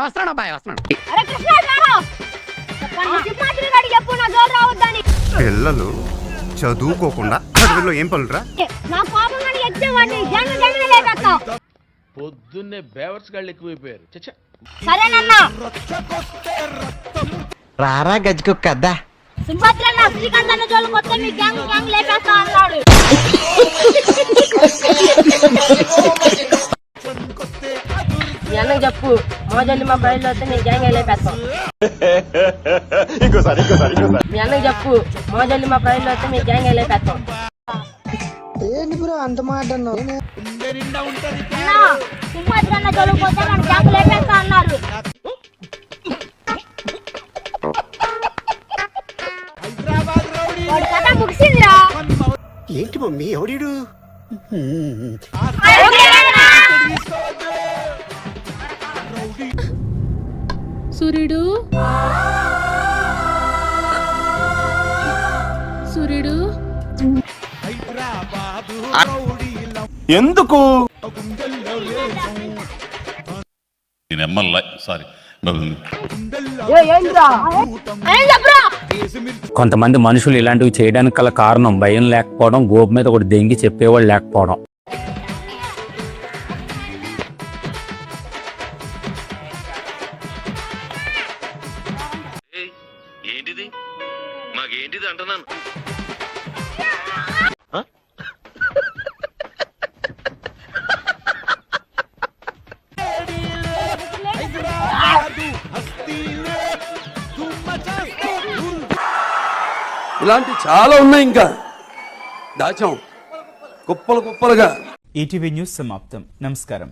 వస్తున్నాడు అబ్బాయి వస్తున్నాడు. పిల్లలు చదువుకోకుండా అడవిలో ఏం పనులురా? పొద్దున్నే బేవర్స్ గాళ్ళు ఎక్కువైపోయారు. రారా గజ్జుకుక్కద్దా మీ అన్నకి చెప్పు మోజల్లి మా బయలు వస్తే నీ గ్యాంగ్ లేపేస్తాం. మీ అన్నకి చెప్పు మోజల్లి మా బయలు వస్తే మీ గ్యాంగ్ లేపేస్తాం. ఏంటి బ్రో అంత మాట అన్నావు? ఏంటి మమ్మీ ఎవడీడు? సూర్యుడు సూర్యుడు ఎందుకు? కొంతమంది మనుషులు ఇలాంటివి చేయడానికి గల కారణం భయం లేకపోవడం, గోపు మీద ఒకటి దెంగి చెప్పేవాళ్ళు లేకపోవడం. ఏంటిది మాకేంటిది అంటున్నాను. ఇలాంటి చాలా ఉన్నాయి, ఇంకా దాచాం కుప్పలు కుప్పలుగా. ఈటీవీ న్యూస్ సమాప్తం. నమస్కారం.